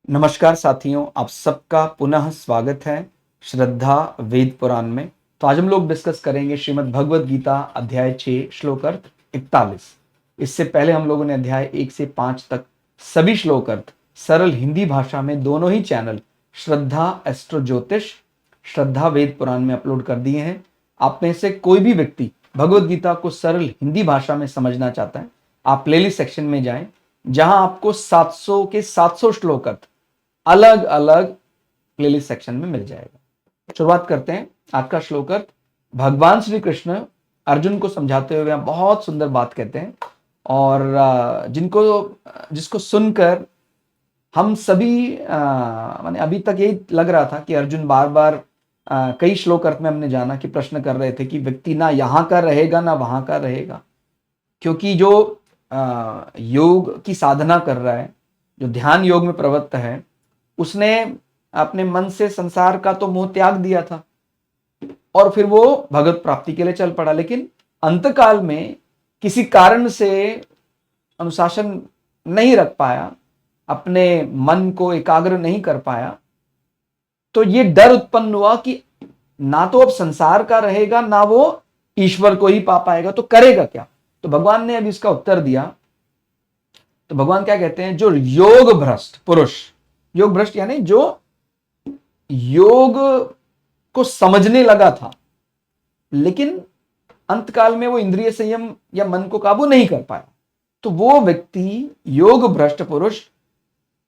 नमस्कार साथियों, आप सबका पुनः स्वागत है श्रद्धा वेद पुराण में। तो आज हम लोग डिस्कस करेंगे श्रीमद् भगवद गीता अध्याय 6 श्लोक अर्थ 41। इससे पहले हम लोगों ने अध्याय 1 से 5 तक सभी श्लोक अर्थ सरल हिंदी भाषा में दोनों ही चैनल श्रद्धा एस्ट्रो ज्योतिष, श्रद्धा वेद पुराण में अपलोड कर दिए हैं। आप में से कोई भी व्यक्ति भगवद गीता को सरल हिंदी भाषा में समझना चाहता है, आप प्लेलिस्ट सेक्शन में जाएं, जहां आपको 700 के 700 श्लोक अर्थ अलग अलग प्लेलिस्ट सेक्शन में मिल जाएगा। शुरुआत करते हैं। आज का श्लोक अर्थ भगवान श्री कृष्ण अर्जुन को समझाते हुए बहुत सुंदर बात कहते हैं, और जिसको सुनकर हम सभी माने अभी तक यही लग रहा था कि अर्जुन बार बार कई श्लोक अर्थ में हमने जाना कि प्रश्न कर रहे थे कि व्यक्ति ना यहाँ का रहेगा ना वहां का रहेगा, क्योंकि जो योग की साधना कर रहा है, जो ध्यान योग में प्रवृत्त है, उसने अपने मन से संसार का तो मोह त्याग दिया था और फिर वो भगवत प्राप्ति के लिए चल पड़ा। लेकिन अंतकाल में किसी कारण से अनुशासन नहीं रख पाया, अपने मन को एकाग्र नहीं कर पाया, तो ये डर उत्पन्न हुआ कि ना तो अब संसार का रहेगा ना वो ईश्वर को ही पा पाएगा, तो करेगा क्या। तो भगवान ने अब इसका उत्तर दिया। तो भगवान क्या कहते हैं, जो योग भ्रष्ट पुरुष, योग भ्रष्ट यानी जो योग को समझने लगा था लेकिन अंतकाल में वो इंद्रिय संयम या मन को काबू नहीं कर पाया, तो वो व्यक्ति योग भ्रष्ट पुरुष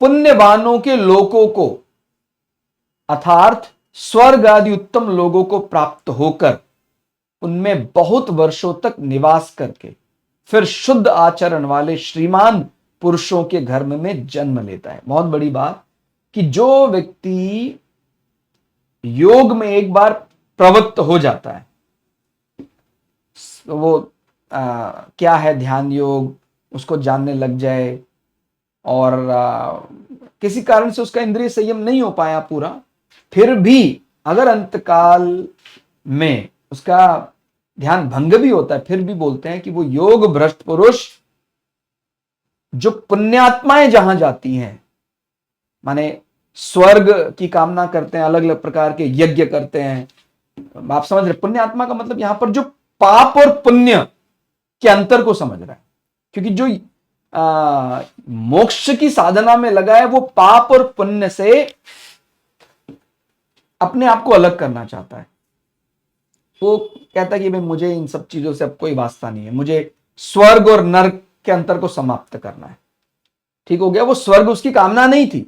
पुण्यवानों के लोकों को अर्थात स्वर्ग आदि उत्तम लोगों को प्राप्त होकर उनमें बहुत वर्षों तक निवास करके फिर शुद्ध आचरण वाले श्रीमान पुरुषों के घर में जन्म लेता है। बहुत बड़ी बात कि जो व्यक्ति योग में एक बार प्रवृत्त हो जाता है, वो क्या है ध्यान योग, उसको जानने लग जाए और किसी कारण से उसका इंद्रिय संयम नहीं हो पाया पूरा, फिर भी अगर अंतकाल में उसका ध्यान भंग भी होता है, फिर भी बोलते हैं कि वो योग भ्रष्ट पुरुष जो पुण्यात्माएं जहां जाती हैं, माने स्वर्ग की कामना करते हैं, अलग अलग प्रकार के यज्ञ करते हैं। आप समझ रहे, पुण्यात्मा का मतलब यहां पर जो पाप और पुण्य के अंतर को समझ रहा है, क्योंकि जो मोक्ष की साधना में लगा है वो पाप और पुण्य से अपने आप को अलग करना चाहता है। वो कहता है कि भाई मुझे इन सब चीजों से अब कोई वास्ता नहीं है, मुझे स्वर्ग और नरक के अंतर को समाप्त करना है। ठीक हो गया, वो स्वर्ग उसकी कामना नहीं थी,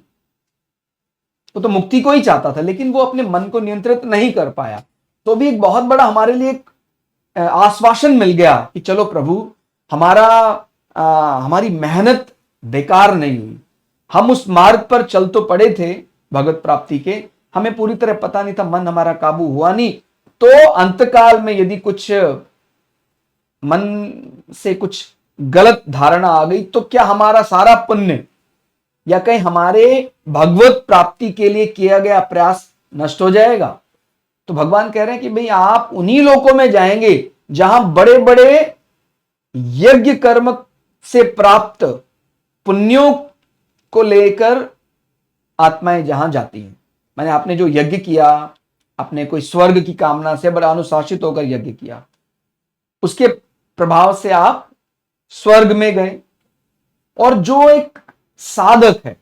वो तो मुक्ति को ही चाहता था, लेकिन वो अपने मन को नियंत्रित नहीं कर पाया। तो भी एक बहुत बड़ा हमारे लिए एक आश्वासन मिल गया कि चलो प्रभु, हमारी मेहनत बेकार नहीं हुई, हम उस मार्ग पर चल तो पड़े थे भगवत प्राप्ति के, हमें पूरी तरह पता नहीं था, मन हमारा काबू हुआ नहीं, तो अंतकाल में यदि कुछ मन से कुछ गलत धारणा आ गई तो क्या हमारा सारा पुण्य या कहीं हमारे भगवत प्राप्ति के लिए किया गया प्रयास नष्ट हो जाएगा। तो भगवान कह रहे हैं कि भाई आप उन्हीं लोकों में जाएंगे जहां बड़े बड़े यज्ञ कर्म से प्राप्त पुण्यों को लेकर आत्माएं जहां जाती हैं। मैंने आपने जो यज्ञ किया, आपने कोई स्वर्ग की कामना से बड़ा अनुशासित होकर यज्ञ किया, उसके प्रभाव से आप स्वर्ग में गए। और जो एक साधक है,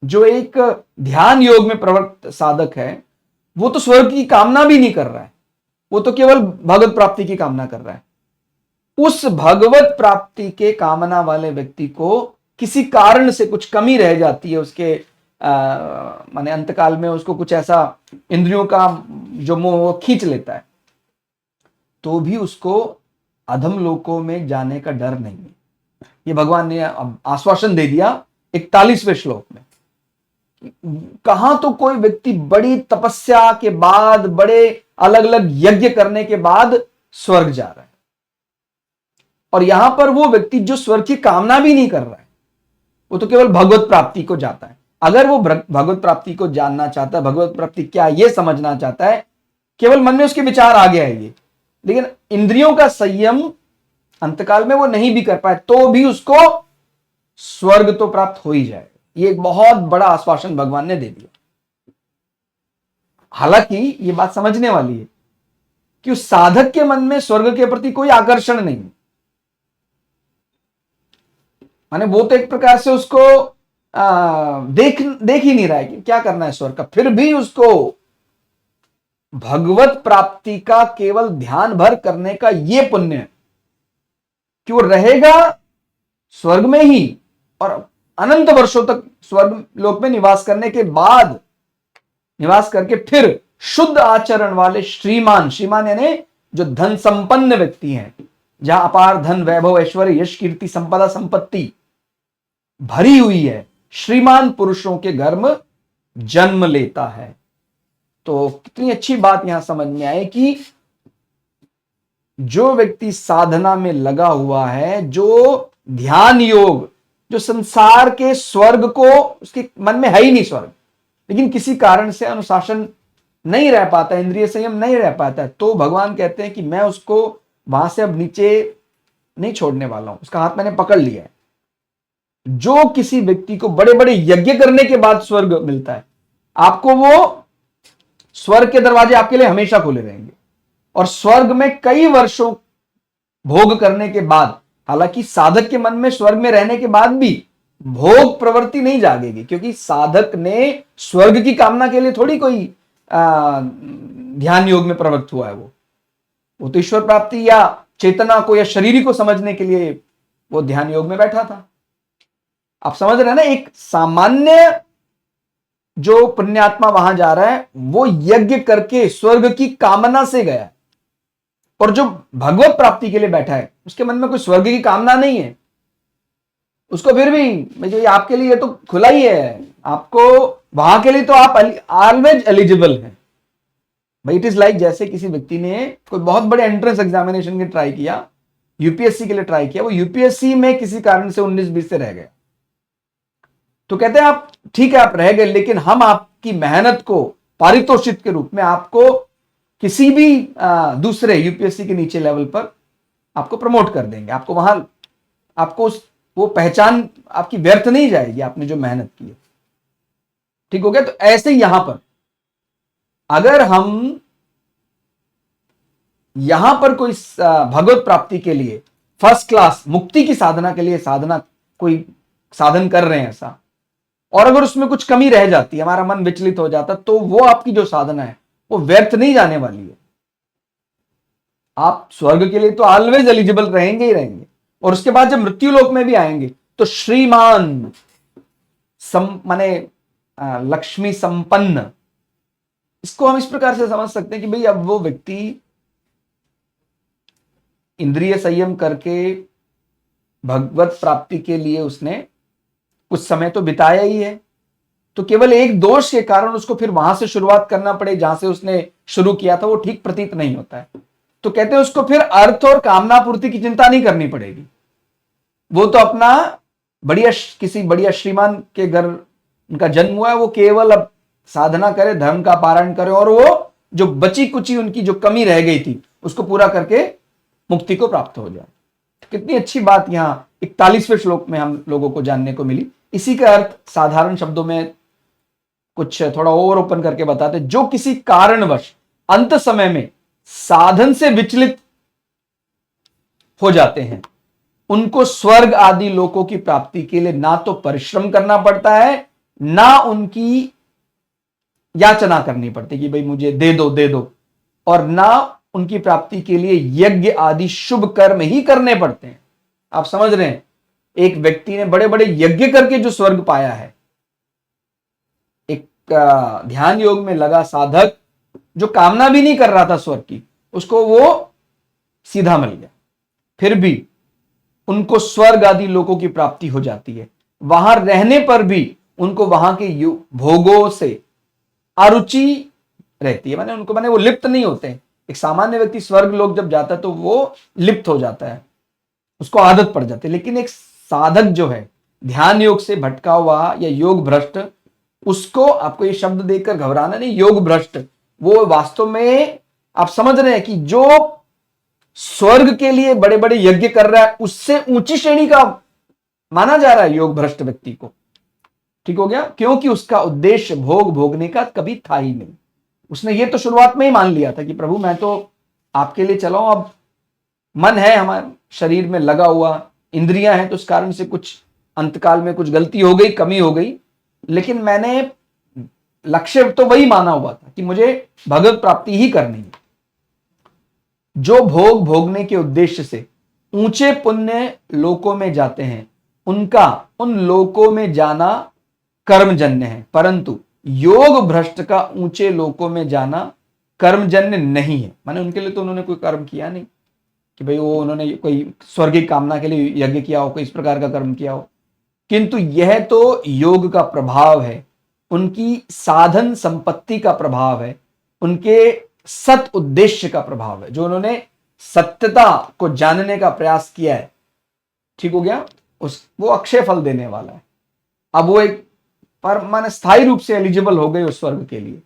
जो एक ध्यान योग में प्रवृत्त साधक है, वो तो स्वर्ग की कामना भी नहीं कर रहा है, वो तो केवल भगवत प्राप्ति की कामना कर रहा है। उस भगवत प्राप्ति के कामना वाले व्यक्ति को किसी कारण से कुछ कमी रह जाती है, उसके माने अंतकाल में उसको कुछ ऐसा इंद्रियों का जो मोह खींच लेता है, तो भी उसको अधम लोकों में जाने का डर नहीं है। ये भगवान ने आश्वासन दे दिया 41वें श्लोक में। कहां तो कोई व्यक्ति बड़ी तपस्या के बाद, बड़े अलग अलग यज्ञ करने के बाद स्वर्ग जा रहा है, और यहां पर वो व्यक्ति जो स्वर्ग की कामना भी नहीं कर रहा है, वो तो केवल भगवत प्राप्ति को जाता है। अगर वो भगवत प्राप्ति को जानना चाहता है, भगवत प्राप्ति क्या ये समझना चाहता है, केवल मन में उसके विचार आ गया है ये, लेकिन इंद्रियों का संयम अंतकाल में वो नहीं भी कर पाए, तो भी उसको स्वर्ग तो प्राप्त हो ही जाएगा। ये एक बहुत बड़ा आश्वासन भगवान ने दे दिया। हालांकि ये बात समझने वाली है कि उस साधक के मन में स्वर्ग के प्रति कोई आकर्षण नहीं, माने वो तो एक प्रकार से उसको देख ही नहीं रहा है कि क्या करना है स्वर्ग का, फिर भी उसको भगवत प्राप्ति का केवल ध्यान भर करने का ये पुण्य है कि वो रहेगा स्वर्ग में ही और अनंत वर्षों तक स्वर्ग लोक में निवास करने के बाद, निवास करके फिर शुद्ध आचरण वाले श्रीमान, श्रीमान यानी जो धन संपन्न व्यक्ति हैं, जहां अपार धन वैभव ऐश्वर्य यश कीर्ति संपदा संपत्ति भरी हुई है, श्रीमान पुरुषों के घर में जन्म लेता है। तो कितनी अच्छी बात यहां समझ में आए कि जो व्यक्ति साधना में लगा हुआ है, जो ध्यान योग, जो संसार के स्वर्ग को उसके मन में है ही नहीं स्वर्ग, लेकिन किसी कारण से अनुशासन नहीं रह पाता, इंद्रिय संयम नहीं रह पाता है, तो भगवान कहते हैं कि मैं उसको वहां से अब नीचे नहीं छोड़ने वाला हूं, उसका हाथ मैंने पकड़ लिया है। जो किसी व्यक्ति को बड़े बड़े यज्ञ करने के बाद स्वर्ग मिलता है, आपको वो स्वर्ग के दरवाजे आपके लिए हमेशा खुले रहेंगे और स्वर्ग में कई वर्षों भोग करने के बाद, हालांकि साधक के मन में स्वर्ग में रहने के बाद भी भोग प्रवृत्ति नहीं जागेगी, क्योंकि साधक ने स्वर्ग की कामना के लिए थोड़ी कोई ध्यान योग में प्रवृत्त हुआ है। वो तो ईश्वर प्राप्ति या चेतना को या शरीर को समझने के लिए वो ध्यान योग में बैठा था। आप समझ रहे हैं ना, एक सामान्य जो पुण्यात्मा वहां जा रहा है वो यज्ञ करके स्वर्ग की कामना से गया, और जो भगवत प्राप्ति के लिए बैठा है उसके मन में कोई स्वर्ग की कामना नहीं है, उसको फिर भी मुझे आपके लिए तो खुला ही है, आपको वहां के लिए तो आप ऑलवेज एलिजिबल हैं भाई। इट इज लाइक जैसे किसी व्यक्ति ने कोई बहुत बड़े एंट्रेंस एग्जामिनेशन के ट्राई किया, यूपीएससी के लिए ट्राई किया, वो यूपीएससी में किसी कारण से 19-20 से रह गया, तो कहते हैं आप ठीक है आप रह गए, लेकिन हम आपकी मेहनत को पारितोषिक के रूप में आपको किसी भी दूसरे यूपीएससी के नीचे लेवल पर आपको प्रमोट कर देंगे, आपको वहां आपको वो पहचान आपकी व्यर्थ नहीं जाएगी, आपने जो मेहनत की है। ठीक हो गया। तो ऐसे यहां पर अगर हम यहां पर कोई भगवत प्राप्ति के लिए फर्स्ट क्लास मुक्ति की साधना के लिए साधना कोई साधन कर रहे हैं ऐसा, और अगर उसमें कुछ कमी रह जाती है, हमारा मन विचलित हो जाता, तो वो आपकी जो साधना है वो व्यर्थ नहीं जाने वाली है। आप स्वर्ग के लिए तो ऑलवेज एलिजिबल रहेंगे ही रहेंगे, और उसके बाद जब मृत्यु लोक में भी आएंगे तो श्रीमान माने लक्ष्मी संपन्न, इसको हम इस प्रकार से समझ सकते हैं कि भाई अब वो व्यक्ति इंद्रिय संयम करके भगवत प्राप्ति के लिए उसने कुछ समय तो बिताया ही है, तो केवल एक दोष के कारण उसको फिर वहां से शुरुआत करना पड़े जहां से उसने शुरू किया था, वो ठीक प्रतीत नहीं होता है। तो कहते हैं उसको फिर अर्थ और कामना पूर्ति की चिंता नहीं करनी पड़ेगी, वो तो अपना बढ़िया किसी बढ़िया श्रीमान के घर उनका जन्म हुआ है, वो केवल अब साधना करे, धर्म का पारण करे, और वो जो बची कुची उनकी जो कमी रह गई थी उसको पूरा करके मुक्ति को प्राप्त हो जाए। कितनी अच्छी बात यहां 41वें श्लोक में हम लोगों को जानने को मिली। इसी का अर्थ साधारण शब्दों में कुछ थोड़ा ओवर ओपन करके बताते, जो किसी कारणवश अंत समय में साधन से विचलित हो जाते हैं, उनको स्वर्ग आदि लोकों की प्राप्ति के लिए ना तो परिश्रम करना पड़ता है, ना उनकी याचना करनी पड़ती कि भाई मुझे दे दो, और ना उनकी प्राप्ति के लिए यज्ञ आदि शुभ कर्म ही करने पड़ते हैं। आप समझ रहे हैं, एक व्यक्ति ने बड़े बड़े यज्ञ करके जो स्वर्ग पाया है, एक ध्यान योग में लगा साधक जो कामना भी नहीं कर रहा था स्वर्ग की, उसको वो सीधा मिल गया, फिर भी उनको स्वर्ग आदि लोगों की प्राप्ति हो जाती है। वहां रहने पर भी उनको वहां के भोगों से अरुचि रहती है, माने वो लिप्त नहीं होते हैं। एक सामान्य व्यक्ति स्वर्ग लोक जब जाता है तो वो लिप्त हो जाता है, उसको आदत पड़ जाती है, लेकिन एक साधक जो है ध्यान योग से भटका हुआ या योग भ्रष्ट, उसको आपको ये शब्द देखकर घबराना नहीं, योग भ्रष्ट वो वास्तव में आप समझ रहे हैं कि जो स्वर्ग के लिए बड़े बड़े यज्ञ कर रहा है उससे ऊंची श्रेणी का माना जा रहा है योग भ्रष्ट व्यक्ति को। ठीक हो गया, क्योंकि उसका उद्देश्य भोग भोगने का कभी था ही नहीं। उसने ये तो शुरुआत में ही मान लिया था कि प्रभु मैं तो आपके लिए चला हूं, अब मन है हमारे शरीर में लगा हुआ, इंद्रियां हैं, तो उस कारण से कुछ अंतकाल में कुछ गलती हो गई, कमी हो गई, लेकिन मैंने लक्ष्य तो वही माना हुआ था कि मुझे भगवत प्राप्ति ही करनी है। जो भोग भोगने के उद्देश्य से ऊंचे पुण्य लोकों में जाते हैं, उनका उन लोकों में जाना कर्मजन्य है, परंतु योग भ्रष्ट का ऊंचे लोकों में जाना कर्मजन्य नहीं है। माने उनके लिए तो उन्होंने कोई कर्म किया नहीं कि भाई वो उन्होंने कोई स्वर्गीय कामना के लिए यज्ञ किया हो, कोई इस प्रकार का कर्म किया हो, किंतु यह तो योग का प्रभाव है, उनकी साधन संपत्ति का प्रभाव है, उनके सत उद्देश्य का प्रभाव है, जो उन्होंने सत्यता को जानने का प्रयास किया है। ठीक हो गया, वो अक्षय फल देने वाला है। अब वो एक पर माने स्थायी रूप से एलिजिबल हो गए उस स्वर्ग के लिए।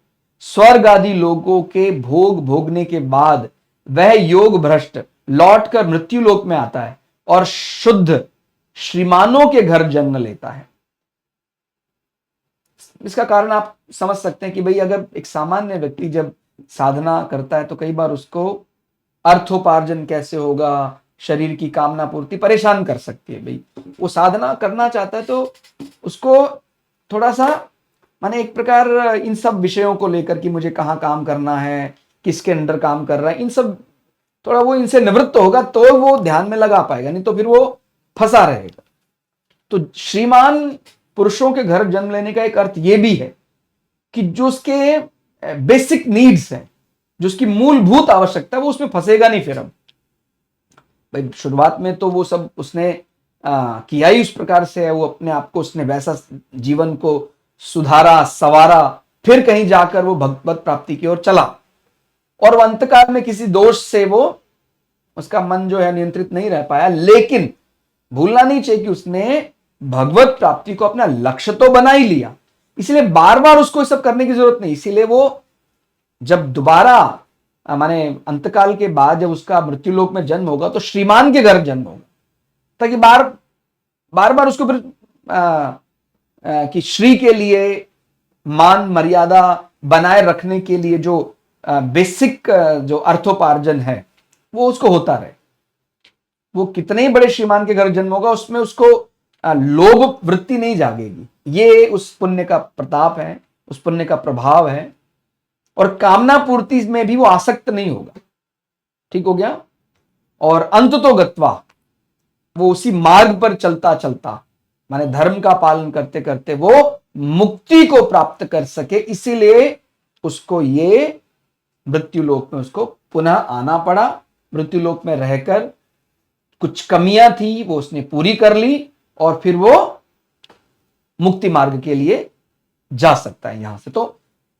स्वर्ग आदि लोगों के भोग भोगने के बाद वह योग भ्रष्ट लौटकर मृत्यु लोक में आता है और शुद्ध श्रीमानों के घर जन्म लेता है। इसका कारण आप समझ सकते हैं कि भाई अगर एक सामान्य व्यक्ति जब साधना करता है तो कई बार उसको अर्थोपार्जन कैसे होगा, शरीर की कामना पूर्ति परेशान कर सकती है। भाई वो साधना करना चाहता है तो उसको थोड़ा सा माने एक प्रकार इन सब विषयों को लेकर कि मुझे कहाँ काम करना है, किसके अंडर काम कर रहा है, इन सब थोड़ा वो इनसे निवृत्त होगा तो वो ध्यान में लगा पाएगा, नहीं तो फिर वो फंसा रहेगा। तो श्रीमान पुरुषों के घर जन्म लेने का एक अर्थ ये भी है कि जो उसके बेसिक नीड्स हैं, जो उसकी मूलभूत आवश्यकता है, वो उसमें फंसेगा नहीं। फिर अब भाई शुरुआत में तो वो सब उसने किया ही उस प्रकार से है, वो अपने आप को उसने वैसा जीवन को सुधारा संवारा, फिर कहीं जाकर वो भगवत प्राप्ति की ओर चला, और वो अंतकाल में किसी दोष से वो उसका मन जो है नियंत्रित नहीं रह पाया। लेकिन भूलना नहीं चाहिए कि उसने भगवत प्राप्ति को अपना लक्ष्य तो बना ही लिया, इसलिए बार बार उसको सब करने की जरूरत नहीं। इसीलिए वो जब दोबारा माने अंतकाल के बाद जब उसका मृत्यु लोक में जन्म होगा तो श्रीमान के घर जन्म होगा, ताकि बार बार उसको फिर कि श्री के लिए मान मर्यादा बनाए रखने के लिए जो बेसिक जो अर्थोपार्जन है वो उसको होता रहे। वो कितने ही बड़े श्रीमान के घर जन्म होगा, उसमें उसको लोभ वृत्ति नहीं जागेगी। ये उस पुण्य का प्रताप है, उस पुण्य का प्रभाव है, और कामना पूर्ति में भी वो आसक्त नहीं होगा। ठीक हो गया, और अंत तो गत्वा वो उसी मार्ग पर चलता चलता माने धर्म का पालन करते करते वो मुक्ति को प्राप्त कर सके, इसीलिए उसको ये मृत्यु लोक में उसको पुनः आना पड़ा। मृत्यु लोक में रहकर कुछ कमियां थी वो उसने पूरी कर ली, और फिर वो मुक्ति मार्ग के लिए जा सकता है यहां से। तो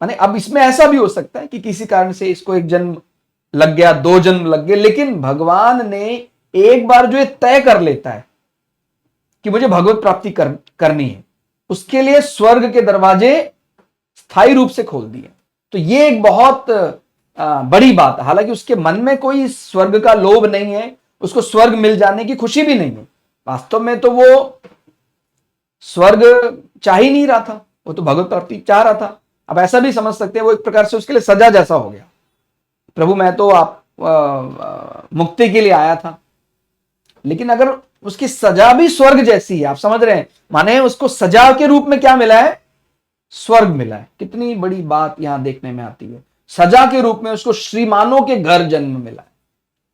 माने अब इसमें ऐसा भी हो सकता है कि किसी कारण से इसको एक जन्म लग गया, 2 जन्म लग गए, लेकिन भगवान ने एक बार जो ये तय कर लेता है कि मुझे भगवत प्राप्ति करनी है, उसके लिए स्वर्ग के दरवाजे स्थायी रूप से खोल दिए। तो ये एक बहुत बड़ी बात है। हालांकि उसके मन में कोई स्वर्ग का लोभ नहीं है, उसको स्वर्ग मिल जाने की खुशी भी नहीं है। वास्तव में तो वो स्वर्ग चाह ही नहीं रहा था, वो तो भगवत प्राप्ति चाह रहा था। अब ऐसा भी समझ सकते हैं वो एक प्रकार से उसके लिए सजा जैसा हो गया, प्रभु मैं तो आप मुक्ति के लिए आया था। लेकिन अगर उसकी सजा भी स्वर्ग जैसी है, आप समझ रहे हैं, माने उसको सजा के रूप में क्या मिला है, स्वर्ग मिला है। कितनी बड़ी बात यहां देखने में आती है। सजा के रूप में उसको श्रीमानों के घर जन्म मिला है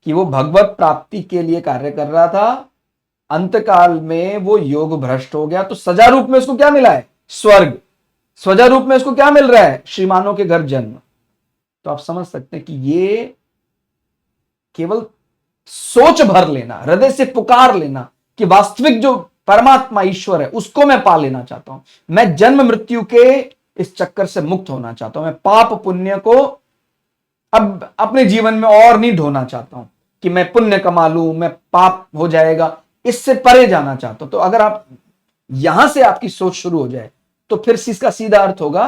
कि वो भगवत प्राप्ति के लिए कार्य कर रहा था, अंतकाल में वो योग भ्रष्ट हो गया, तो सजा रूप में उसको क्या मिला है, स्वर्ग। सजा रूप में उसको क्या मिल रहा है, श्रीमानों के घर जन्म। तो आप समझ सकते हैं कि ये केवल सोच भर लेना, हृदय से पुकार लेना कि वास्तविक जो परमात्मा ईश्वर है उसको मैं पा लेना चाहता हूं, मैं जन्म मृत्यु के इस चक्कर से मुक्त होना चाहता हूं, मैं पाप पुण्य को अब अपने जीवन में और नहीं ढोना चाहता हूं कि मैं पुण्य कमा लूं, मैं पाप हो जाएगा, इससे परे जाना चाहता हूं। तो अगर आप यहां से आपकी सोच शुरू हो जाए तो फिर इसका सीधा अर्थ होगा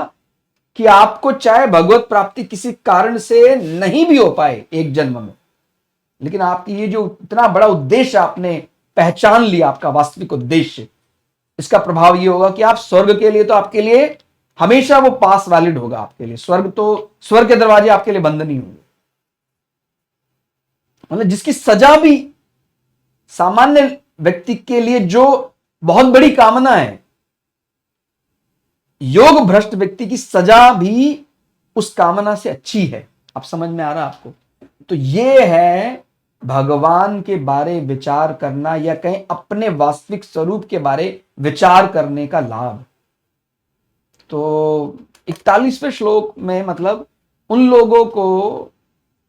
कि आपको चाहे भगवत प्राप्ति किसी कारण से नहीं भी हो पाए एक जन्म में, लेकिन आपकी ये जो इतना बड़ा उद्देश्य आपने पहचान लिया, आपका वास्तविक उद्देश्य, इसका प्रभाव ये होगा कि आप स्वर्ग के लिए तो आपके लिए हमेशा वो पास वैलिड होगा आपके लिए, स्वर्ग के दरवाजे आपके लिए बंद नहीं होंगे। मतलब जिसकी सजा भी सामान्य व्यक्ति के लिए जो बहुत बड़ी कामना है, योग भ्रष्ट व्यक्ति की सजा भी उस कामना से अच्छी है। अब समझ में आ रहा आपको? तो ये है भगवान के बारे विचार करना, या कहीं अपने वास्तविक स्वरूप के बारे विचार करने का लाभ। तो 41वें श्लोक में मतलब उन लोगों को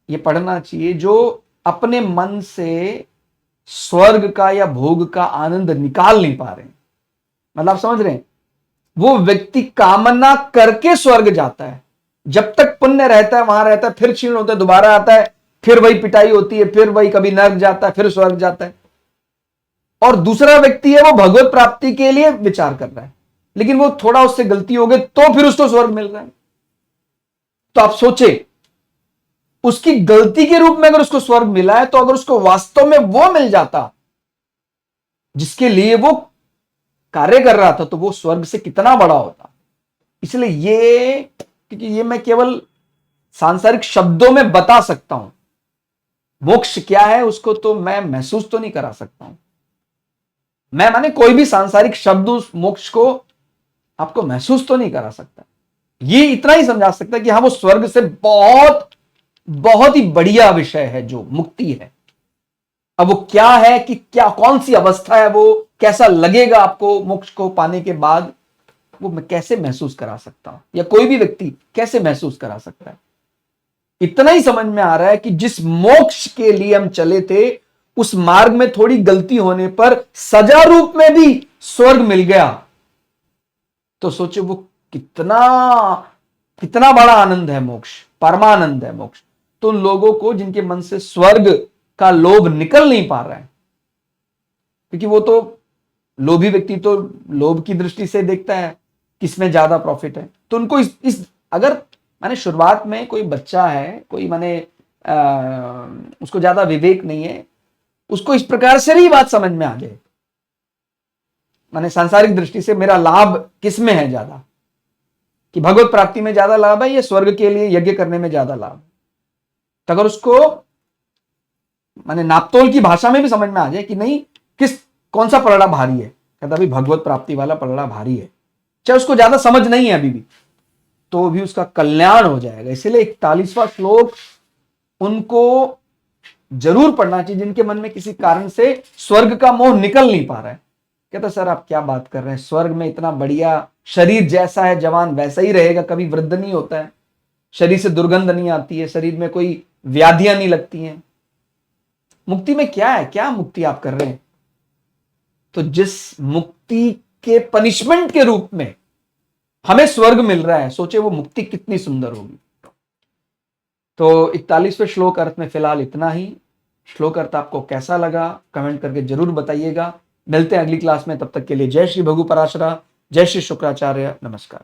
ये पढ़ना चाहिए जो अपने मन से स्वर्ग का या भोग का आनंद निकाल नहीं पा रहे। मतलब आप समझ रहे हैं, वो व्यक्ति कामना करके स्वर्ग जाता है, जब तक पुण्य रहता है वहां रहता है, फिर क्षीण होता है, दोबारा आता है, फिर वही पिटाई होती है, फिर वही कभी नर्क जाता है, फिर स्वर्ग जाता है। और दूसरा व्यक्ति है वो भगवत प्राप्ति के लिए विचार कर रहा है, लेकिन वो थोड़ा उससे गलती हो गई तो फिर उसको स्वर्ग मिल रहा है। तो आप सोचे, उसकी गलती के रूप में अगर उसको स्वर्ग मिला है, तो अगर उसको वास्तव में वो मिल जाता जिसके लिए वो कार्य कर रहा था, तो वो स्वर्ग से कितना बड़ा होता। इसलिए ये, क्योंकि ये मैं केवल सांसारिक शब्दों में बता सकता हूं, मोक्ष क्या है उसको तो मैं महसूस तो नहीं करा सकता हूं। मैं माने कोई भी सांसारिक शब्द उस मोक्ष को आपको महसूस तो नहीं करा सकता। ये इतना ही समझा सकता है कि हाँ, वो स्वर्ग से बहुत बहुत ही बढ़िया विषय है जो मुक्ति है। अब वो क्या है, कि क्या कौन सी अवस्था है, वो कैसा लगेगा आपको मोक्ष को पाने के बाद, वो मैं कैसे महसूस करा सकता हूं, या कोई भी व्यक्ति कैसे महसूस करा सकता है। इतना ही समझ में आ रहा है कि जिस मोक्ष के लिए हम चले थे, उस मार्ग में थोड़ी गलती होने पर सजा रूप में भी स्वर्ग मिल गया, तो सोचो वो कितना कितना बड़ा आनंद है मोक्ष, परमानंद है मोक्ष। तो उन लोगों को जिनके मन से स्वर्ग का लोभ निकल नहीं पा रहा है, क्योंकि वो तो लोभी व्यक्ति तो लोभ की दृष्टि से देखता है किसमें ज्यादा प्रॉफिट है, तो उनको इस अगर माने शुरुआत में कोई बच्चा है, कोई माने उसको ज्यादा विवेक नहीं है, उसको इस प्रकार से ही बात समझ में आ जाए, माने सांसारिक दृष्टि से मेरा लाभ किस में है ज्यादा, कि भगवत प्राप्ति में ज्यादा लाभ है या स्वर्ग के लिए यज्ञ करने में ज्यादा लाभ है। तो अगर उसको माने नापतोल की भाषा में भी समझ में आ जाए कि नहीं, कौन सा पलड़ा भारी है, कहता भाई भगवत प्राप्ति वाला पलड़ा भारी है, चाहे उसको ज्यादा समझ नहीं है अभी भी, तो भी उसका कल्याण हो जाएगा। इसलिए 41वां श्लोक उनको जरूर पढ़ना चाहिए जिनके मन में किसी कारण से स्वर्ग का मोह निकल नहीं पा रहा है। कहता सर आप क्या बात कर रहे हैं, स्वर्ग में इतना बढ़िया, शरीर जैसा है जवान वैसा ही रहेगा, कभी वृद्ध नहीं होता है, शरीर से दुर्गंध नहीं आती है, शरीर में कोई व्याधियां नहीं लगती हैं। मुक्ति में क्या है, क्या मुक्ति आप कर रहे हैं? तो जिस मुक्ति के पनिशमेंट के रूप में हमें स्वर्ग मिल रहा है, सोचे वो मुक्ति कितनी सुंदर होगी। तो 41वें श्लोक अर्थ में फिलहाल इतना ही। श्लोक अर्थ आपको कैसा लगा कमेंट करके जरूर बताइएगा। मिलते हैं अगली क्लास में, तब तक के लिए जय श्री भगु पराशरा, जय श्री शुक्राचार्य, नमस्कार।